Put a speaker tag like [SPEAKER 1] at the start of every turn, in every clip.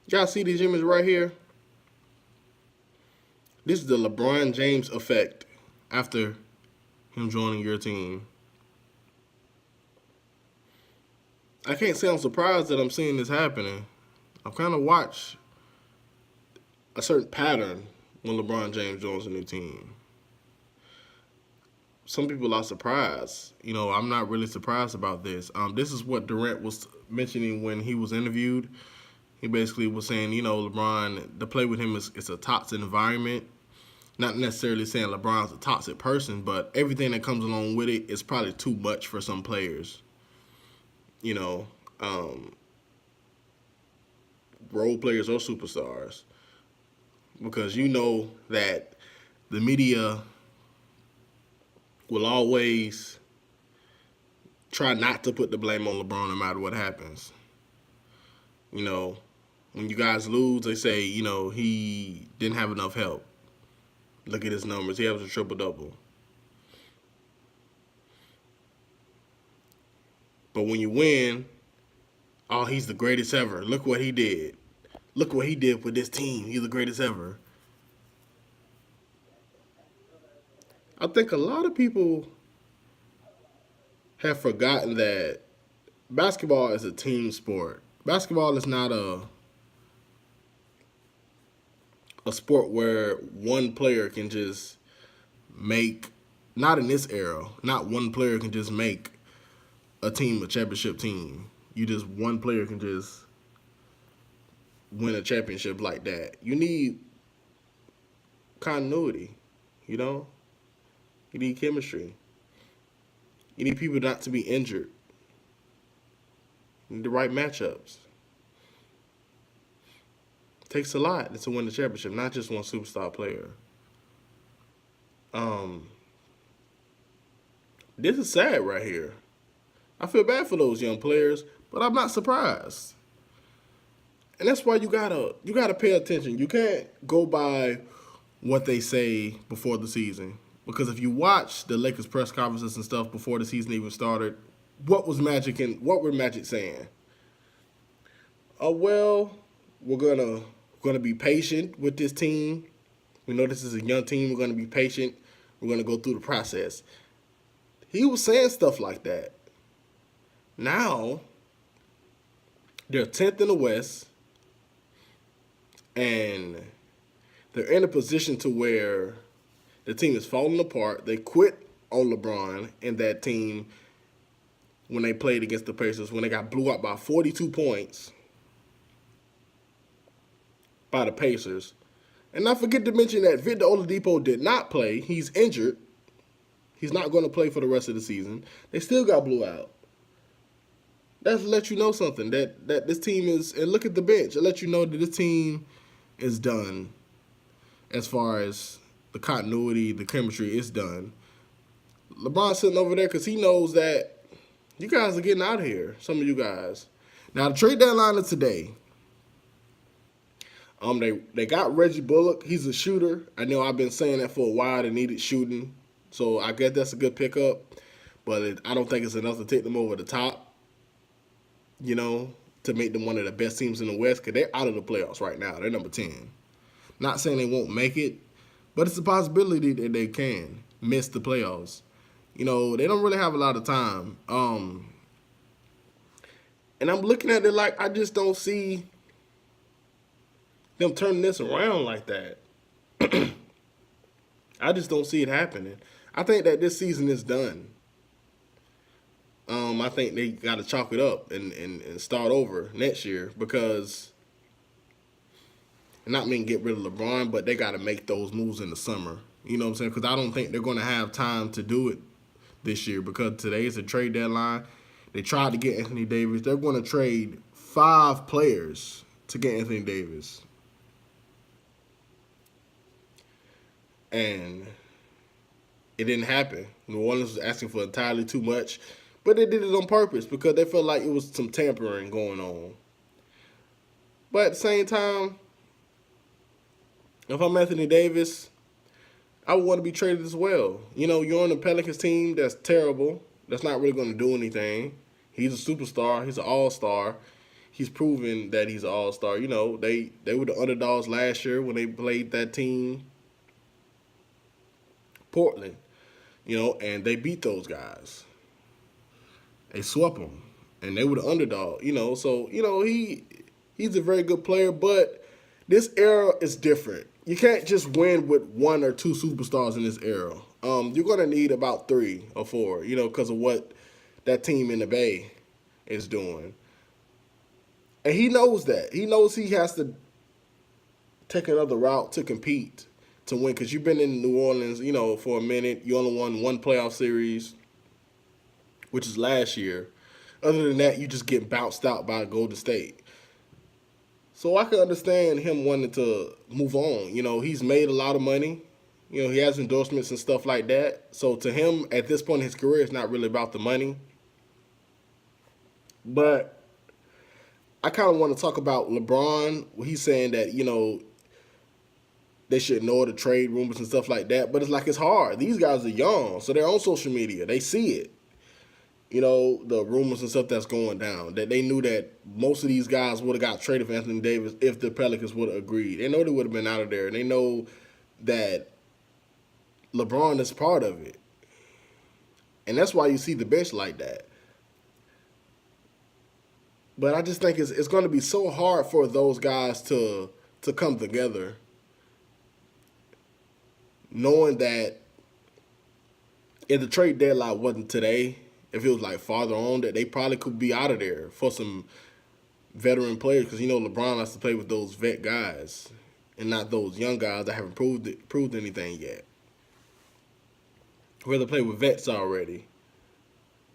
[SPEAKER 1] Y'all see these images right here? This is the LeBron James effect after him joining your team. I can't say I'm surprised that I'm seeing this happening. I've kind of watched a certain pattern when LeBron James joins a new team. Some people are surprised. I'm not really surprised about this. This is what Durant was mentioning when he was interviewed. He basically was saying, LeBron, to play with him is a toxic environment. Not necessarily saying LeBron's a toxic person, but everything that comes along with it is probably too much for some players. You know, um, role players or superstars, because you know that the media will always try not to put the blame on LeBron no matter what happens. You know, when you guys lose, they say, he didn't have enough help. Look at his numbers. He has a triple double. But when you win, oh, he's the greatest ever. Look what he did. Look what he did with this team. He's the greatest ever. I think a lot of people have forgotten that basketball is a team sport. Basketball is not a sport where one player can just make, not in this era, not one player can just make a team a championship team. One player can just win a championship like that. You need continuity, you know? You need chemistry. You need people not to be injured. You need the right matchups. It takes a lot to win the championship, not just one superstar player. Um, this is sad right here. I feel bad for those young players, but I'm not surprised. And that's why you gotta pay attention. You can't go by what they say before the season. Because if you watch the Lakers press conferences and stuff before the season even started, what were Magic saying? Oh well, we're gonna be patient with this team. We know this is a young team. We're gonna be patient. We're gonna go through the process. He was saying stuff like that. Now they're 10th in the West, and they're in a position to where the team is falling apart. They quit on LeBron and that team when they played against the Pacers, when they got blew up by 42 points by the Pacers. And not forget to mention that Victor Oladipo did not play. He's injured. He's not going to play for the rest of the season. They still got blew out. That's to let you know something, that this team is, and look at the bench. It let you know that this team is done as far as the continuity, the chemistry is done. LeBron's sitting over there because he knows that you guys are getting out of here, some of you guys. Now, the trade deadline is today. They got Reggie Bullock. He's a shooter. I know I've been saying that for a while. They needed shooting. So I guess that's a good pickup. But I don't think it's enough to take them over the top, to make them one of the best teams in the West, because they're out of the playoffs right now. They're number 10. Not saying they won't make it, but it's a possibility that they can miss the playoffs. They don't really have a lot of time. And I'm looking at it like I just don't see them turning this around like that. I just don't see it happening. I think that this season is done. I think they got to chalk it up and start over next year, because, not mean get rid of LeBron, but they got to make those moves in the summer. You know what I'm saying? Because I don't think they're going to have time to do it this year, because today is a trade deadline. They tried to get Anthony Davis. They're going to trade 5 players to get Anthony Davis. And it didn't happen. New Orleans was asking for entirely too much, but they did it on purpose because they felt like it was some tampering going on. But at the same time, if I'm Anthony Davis, I would want to be traded as well. You're on the Pelicans team that's terrible. That's not really going to do anything. He's a superstar. He's an all-star. he's proven that he's an all-star. They were the underdogs last year when they played that team, Portland. And they beat those guys. They swept them, and they were the underdog. So he's a very good player, but this era is different. You can't just win with one or two superstars in this era. You're gonna need about 3 or 4, because of what that team in the Bay is doing, and he knows that. He knows he has to take another route to compete to win. Because you've been in New Orleans, for a minute. You only won one playoff series, which is last year. Other than that, you just get bounced out by Golden State. So I can understand him wanting to move on. He's made a lot of money. He has endorsements and stuff like that. So to him, at this point in his career, it's not really about the money. But I kind of want to talk about LeBron. He's saying that, they should ignore the trade rumors and stuff like that. But it's hard. These guys are young, so they're on social media. They see it. The rumors and stuff that's going down. That they knew that most of these guys would have got traded for Anthony Davis if the Pelicans would have agreed. They know they would have been out of there. And they know that LeBron is part of it. And that's why you see the bench like that. But I just think it's going to be so hard for those guys to come together, knowing that if the trade deadline wasn't today, if it was like farther on, that they probably could be out of there for some veteran players. Because LeBron likes to play with those vet guys and not those young guys that haven't proved anything yet. Rather play with vets already.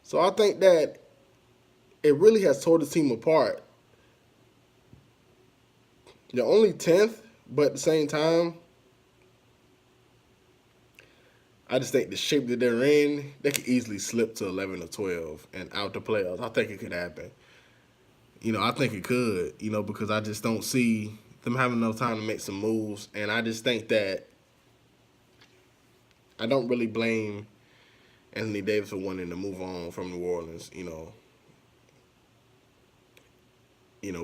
[SPEAKER 1] So I think that it really has tore the team apart. They're only 10th, but at the same time, I just think the shape that they're in, they could easily slip to 11 or 12 and out the playoffs. I think it could happen. I think it could, because I just don't see them having enough time to make some moves. And I just think that I don't really blame Anthony Davis for wanting to move on from New Orleans,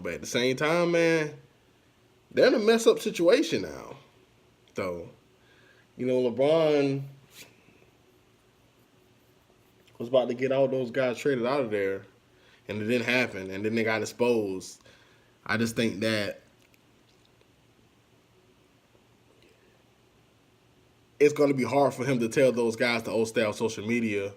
[SPEAKER 1] But at the same time, man, they're in a mess up situation now. So, LeBron was about to get all those guys traded out of there, and it didn't happen, and then they got exposed. I just think that it's going to be hard for him to tell those guys to stay on social media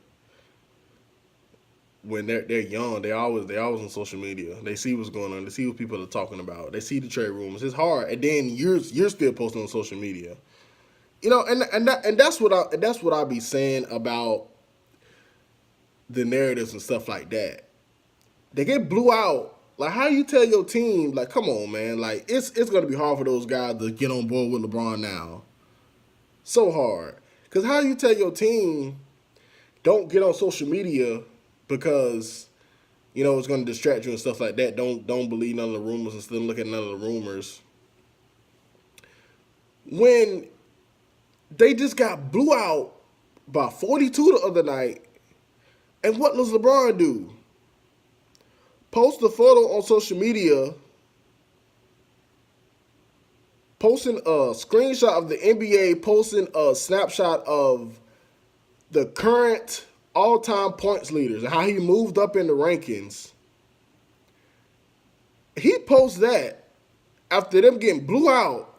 [SPEAKER 1] when they're young. They always on social media. They see what's going on. They see what people are talking about. They see the trade rumors. It's hard, and then you're still posting on social media. And that's what I be saying about the narratives and stuff like that. They get blew out. Like, how you tell your team, like, come on, man, like it's gonna be hard for those guys to get on board with LeBron now. So hard. Cause how you tell your team don't get on social media because it's gonna distract you and stuff like that. Don't believe none of the rumors and still look at none of the rumors. When they just got blew out by 42 the other night. And what does LeBron do? Post a photo on social media, posting a screenshot of the NBA, posting a snapshot of the current all-time points leaders and how he moved up in the rankings. He posts that after them getting blew out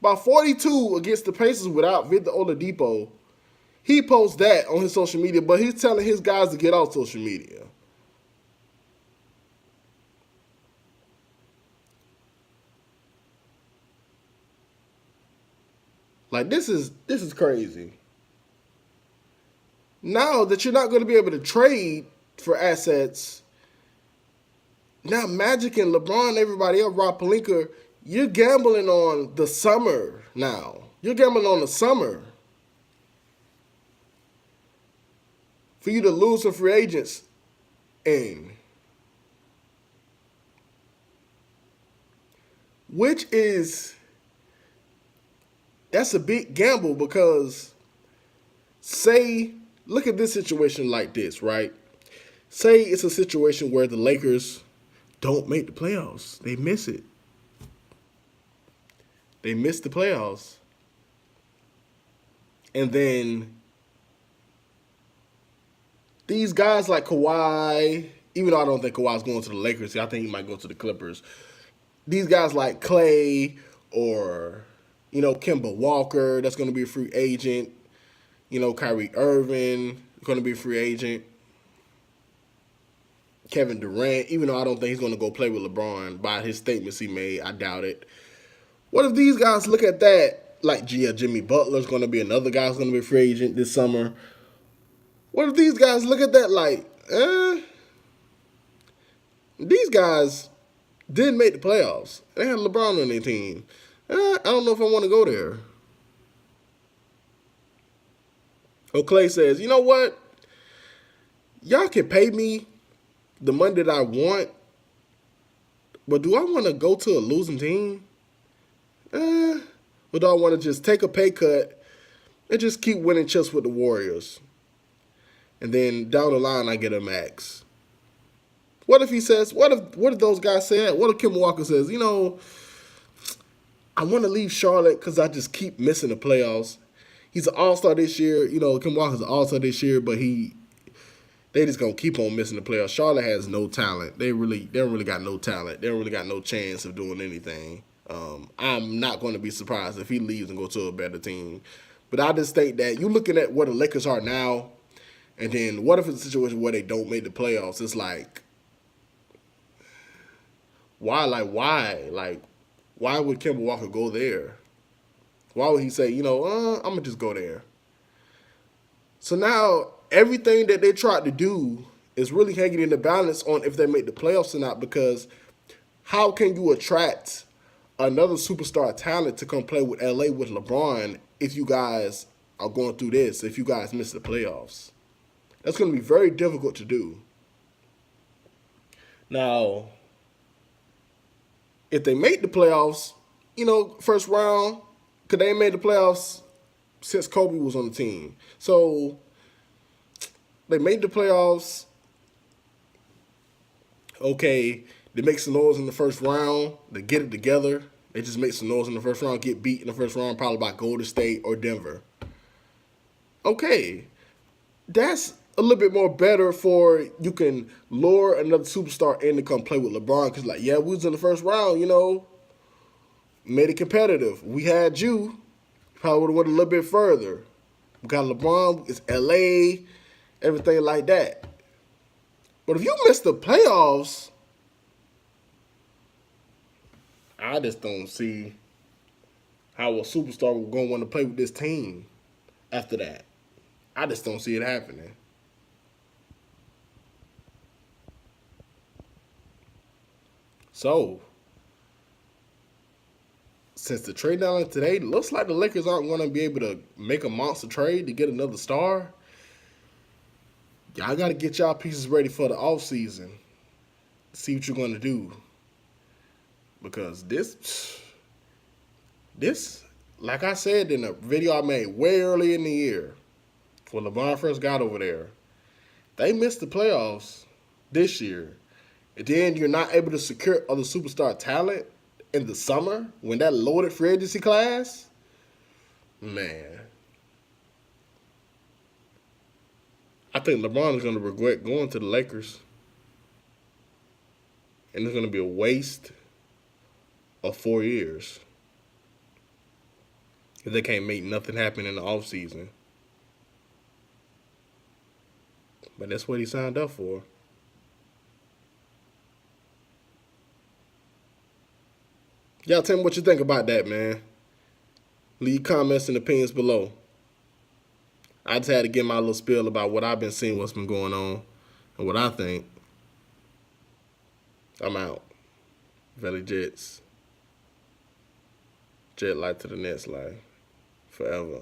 [SPEAKER 1] by 42 against the Pacers without Victor Oladipo. He posts that on his social media, but he's telling his guys to get off social media. Like, this is crazy. Now that you're not going to be able to trade for assets, now Magic and LeBron and everybody else, Rob Pelinka, you're gambling on the summer now. You're gambling on the summer. For you to lose some free agents in. Which is, that's a big gamble because look at this situation like this, right? Say it's a situation where the Lakers don't make the playoffs. They miss it. They miss the playoffs. And then these guys like Kawhi, even though I don't think Kawhi's going to the Lakers, I think he might go to the Clippers. These guys like Clay or, Kemba Walker, that's going to be a free agent. Kyrie Irving, going to be a free agent. Kevin Durant, even though I don't think he's going to go play with LeBron by his statements he made, I doubt it. What if these guys look at that? Like, Jimmy Butler's going to be another guy who's going to be a free agent this summer. What if these guys look at that like, these guys didn't make the playoffs. They had LeBron on their team. I don't know if I want to go there. Clay says, you know what? Y'all can pay me the money that I want, but do I want to go to a losing team? Or do I want to just take a pay cut and just keep winning chips with the Warriors? And then down the line, I get a max. What if he says, what if those guys say that? What if Kim Walker says, I want to leave Charlotte because I just keep missing the playoffs. He's an all-star this year. Kim Walker's an all-star this year, but they just going to keep on missing the playoffs. Charlotte has no talent. They don't really got no talent. They don't really got no chance of doing anything. I'm not going to be surprised if he leaves and goes to a better team. But I just think that you're looking at where the Lakers are now, and then what if it's a situation where they don't make the playoffs? It's like, why? Why would Kemba Walker go there? Why would he say, I'm going to just go there? So now everything that they tried to do is really hanging in the balance on if they make the playoffs or not, because how can you attract another superstar talent to come play with LA with LeBron if you guys are going through this, if you guys miss the playoffs? That's going to be very difficult to do. Now, if they make the playoffs, first round, because they ain't made the playoffs since Kobe was on the team. So they made the playoffs. Okay, they make some noise in the first round. They get it together. They just make some noise in the first round, get beat in the first round, probably by Golden State or Denver. Okay, that's a little bit more better for you can lure another superstar in to come play with LeBron. Because, we was in the first round, made it competitive. We had you. Probably would have went a little bit further. We got LeBron, it's LA, everything like that. But if you miss the playoffs, I just don't see how a superstar will going to want to play with this team after that. I just don't see it happening. So, since the trade deadline today looks like the Lakers aren't going to be able to make a monster trade to get another star, y'all got to get y'all pieces ready for the offseason. See what you're going to do. Because this, like I said in a video I made way early in the year, when LeBron first got over there, they missed the playoffs this year. And then you're not able to secure other superstar talent in the summer when that loaded free agency class, man. I think LeBron is going to regret going to the Lakers. And it's going to be a waste of 4 years if they can't make nothing happen in the offseason. But that's what he signed up for. Y'all tell me what you think about that, man. Leave comments and opinions below. I just had to get my little spiel about what I've been seeing, what's been going on, and what I think. I'm out. Valley Jets. Jet life to the next life. Forever.